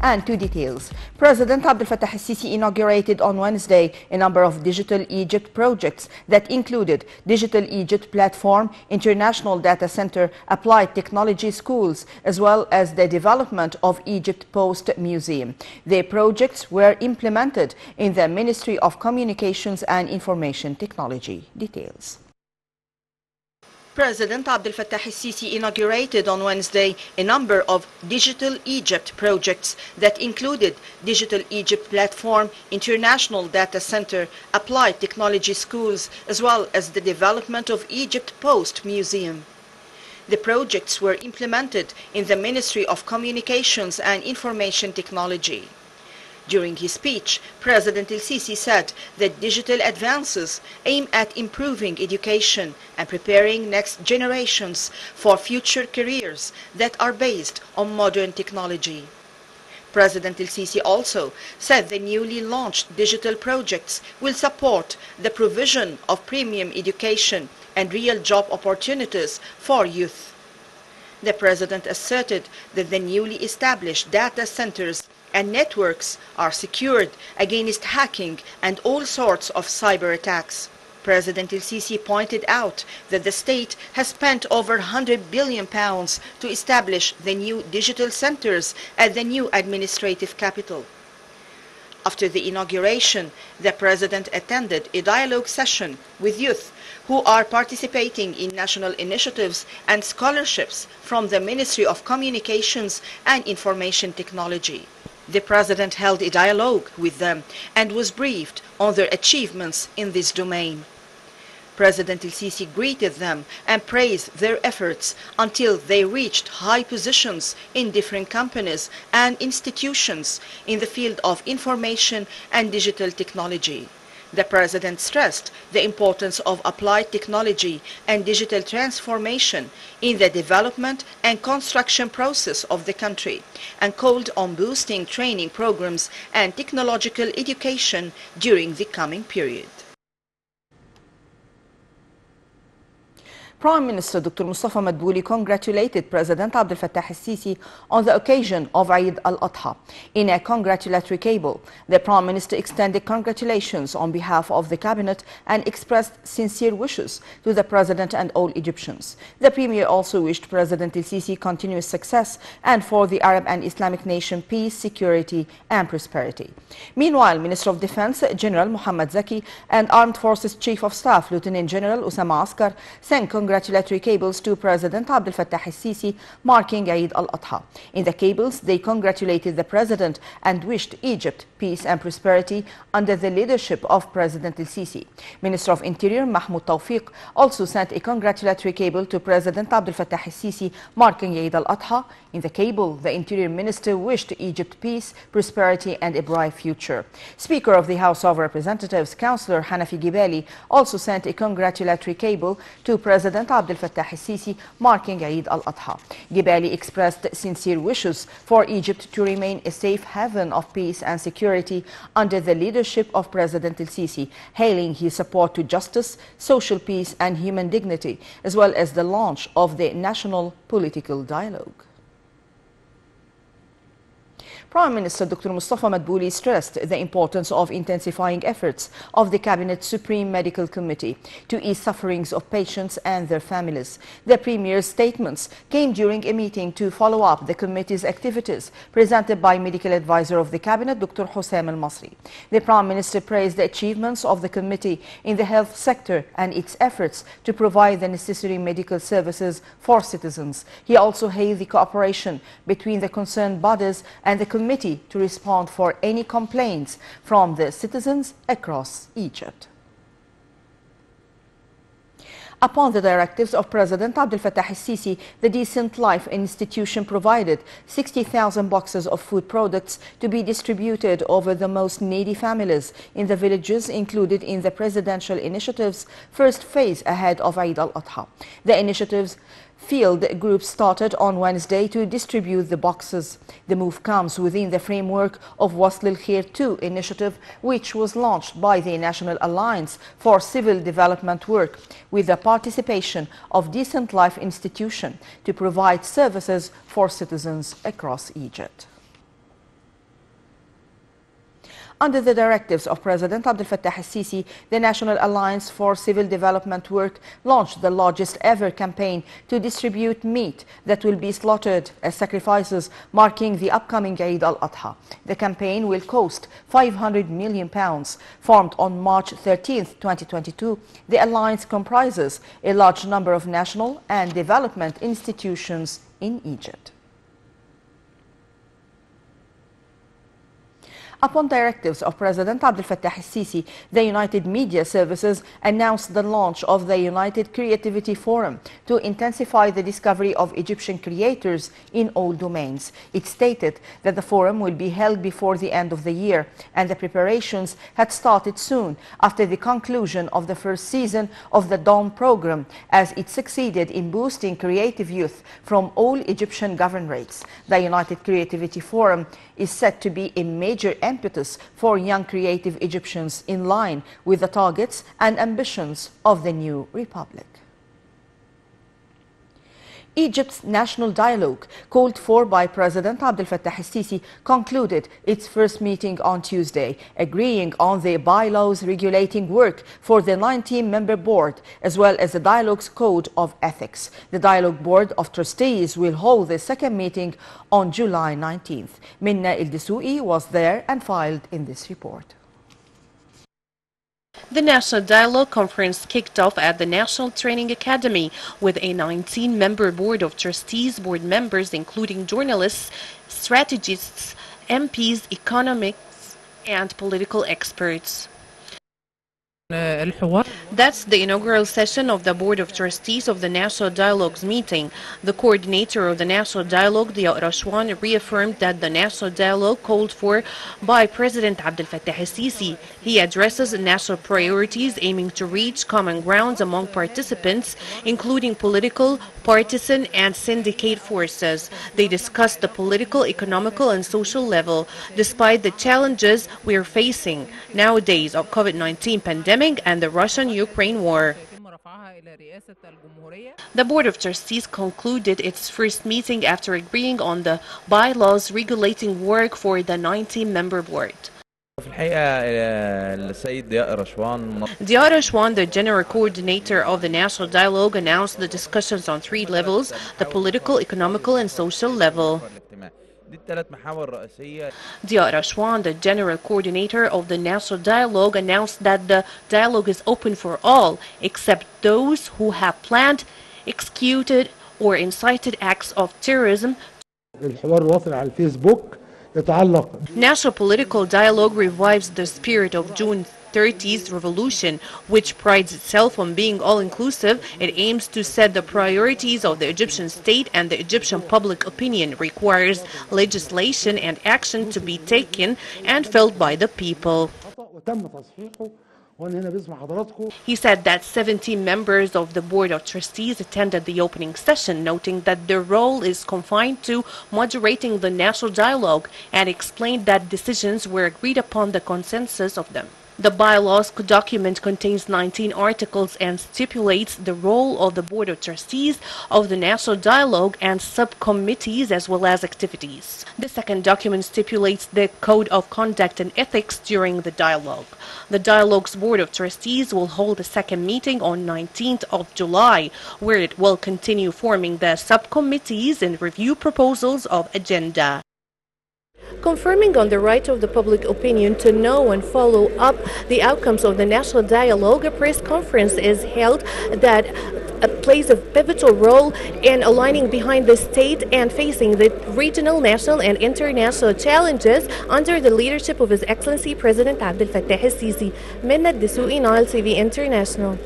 And to details, President Abdel Fattah el-Sisi inaugurated on Wednesday a number of Digital Egypt projects that included Digital Egypt Platform, International Data Center, Applied Technology Schools, as well as the development of Egypt Post Museum. The projects were implemented in the Ministry of Communications and Information Technology. Details. President Abdel Fattah el-Sisi inaugurated on Wednesday a number of Digital Egypt projects that included Digital Egypt Platform, International Data Center, Applied Technology Schools, as well as the development of Egypt Post Museum. The projects were implemented in the Ministry of Communications and Information Technology. During his speech, President el-Sisi said that digital advances aim at improving education and preparing next generations for future careers that are based on modern technology. President el-Sisi also said the newly launched digital projects will support the provision of premium education and real job opportunities for youth. The President asserted that the newly established data centers and networks are secured against hacking and all sorts of cyber attacks. President el-Sisi pointed out that the state has spent over £100 billion to establish the new digital centers at the new administrative capital. After the inauguration, the President attended a dialogue session with youth who are participating in national initiatives and scholarships from the Ministry of Communications and Information Technology. The President held a dialogue with them and was briefed on their achievements in this domain. President el-Sisi greeted them and praised their efforts until they reached high positions in different companies and institutions in the field of information and digital technology. The President stressed the importance of applied technology and digital transformation in the development and construction process of the country and called on boosting training programs and technological education during the coming period. Prime Minister Dr. Mustafa Madbouli congratulated President Abdel Fattah el-Sisi on the occasion of Eid al-Adha. In a congratulatory cable, the Prime Minister extended congratulations on behalf of the Cabinet and expressed sincere wishes to the President and all Egyptians. The Premier also wished President el-Sisi continuous success and for the Arab and Islamic nation peace, security and prosperity. Meanwhile, Minister of Defense General Mohammad Zaki and Armed Forces Chief of Staff Lieutenant General Osama Askar sent congratulatory cables to President Abdel Fattah el-Sisi marking Eid al-Adha. In the cables, they congratulated the President and wished Egypt peace and prosperity under the leadership of President el-Sisi. Minister of Interior Mahmoud Tawfiq also sent a congratulatory cable to President Abdel Fattah el-Sisi marking Eid al-Adha. In the cable, the Interior Minister wished Egypt peace, prosperity and a bright future. Speaker of the House of Representatives, Councillor Hanafi Gibali, also sent a congratulatory cable to President Abdel Fattah el-Sisi marking Eid al-Adha. Gibali expressed sincere wishes for Egypt to remain a safe haven of peace and security under the leadership of President el-Sisi, hailing his support to justice, social peace and human dignity, as well as the launch of the National Political Dialogue. Prime Minister Dr. Mustafa Madbouli stressed the importance of intensifying efforts of the Cabinet Supreme Medical Committee to ease sufferings of patients and their families. The Premier's statements came during a meeting to follow up the committee's activities presented by Medical Advisor of the Cabinet, Dr. Hussein al-Masri. The Prime Minister praised the achievements of the committee in the health sector and its efforts to provide the necessary medical services for citizens. He also hailed the cooperation between the concerned bodies and the committee to respond for any complaints from the citizens across Egypt. Upon the directives of President Abdel Fattah el-Sisi, the Decent Life Institution provided 60,000 boxes of food products to be distributed over the most needy families in the villages included in the presidential initiative's first phase ahead of Eid al-Adha. The initiative's field groups started on Wednesday to distribute the boxes. The move comes within the framework of Wasl al-Khair 2 initiative, which was launched by the National Alliance for Civil Development Work with the participation of Decent Life Institution to provide services for citizens across Egypt. Under the directives of President Abdel Fattah al-Sisi, the National Alliance for Civil Development Work launched the largest ever campaign to distribute meat that will be slaughtered as sacrifices marking the upcoming Eid al-Adha. The campaign will cost £500 million. Formed on March 13, 2022, the alliance comprises a large number of national and development institutions in Egypt. Upon directives of President Abdel Fattah al-Sisi, the United Media Services announced the launch of the United Creativity Forum to intensify the discovery of Egyptian creators in all domains. It stated that the forum will be held before the end of the year, and the preparations had started soon after the conclusion of the first season of the Dawn program, as it succeeded in boosting creative youth from all Egyptian governorates. The United Creativity Forum is said to be a major impetus for young creative Egyptians in line with the targets and ambitions of the new republic. Egypt's national dialogue, called for by President Abdel Fattah al-Sisi, concluded its first meeting on Tuesday, agreeing on the bylaws regulating work for the 19-member board, as well as the dialogue's code of ethics. The Dialogue Board of Trustees will hold the second meeting on July 19th. Minna El-Dessouqi was there and filed in this report. The National Dialogue Conference kicked off at the National Training Academy with a 19-member board of trustees. Board members including journalists, strategists, MPs, economists, and political experts. That's the inaugural session of the Board of Trustees of the National Dialogue's meeting. The coordinator of the National Dialogue, Diya Rashwan, reaffirmed that the National Dialogue called for by President Abdel Fattah al-Sisi. He addresses national priorities aiming to reach common grounds among participants, including political, partisan, and syndicate forces. They discussed the political, economical, and social level, despite the challenges we are facing nowadays of COVID-19 pandemic and the Russian-Ukraine war. The Board of Trustees concluded its first meeting after agreeing on the bylaws regulating work for the 19-member board. Diya Rashwan, the general coordinator of the National Dialogue, announced the discussions on three levels: the political, economical, and social level. Diya Rashwan, the general coordinator of the National Dialogue, announced that the dialogue is open for all except those who have planned, executed, or incited acts of terrorism. National political dialogue revives the spirit of June 30's revolution, which prides itself on being all-inclusive. It aims to set the priorities of the Egyptian state, and the Egyptian public opinion requires legislation and action to be taken and felt by the people. He said that 17 members of the Board of Trustees attended the opening session, noting that their role is confined to moderating the national dialogue, and explained that decisions were agreed upon the consensus of them. The bylaws document contains 19 articles and stipulates the role of the Board of Trustees of the National Dialogue and subcommittees as well as activities. The second document stipulates the Code of Conduct and Ethics during the dialogue. The dialogue's Board of Trustees will hold a second meeting on 19th of July, where it will continue forming the subcommittees and review proposals of agenda. Confirming on the right of the public opinion to know and follow up the outcomes of the National Dialogue, a press conference is held that plays a pivotal role in aligning behind the state and facing the regional, national, and international challenges under the leadership of His Excellency President Abdel Fattah al-Sisi. Minna El-Dessouqi, Nile TV International.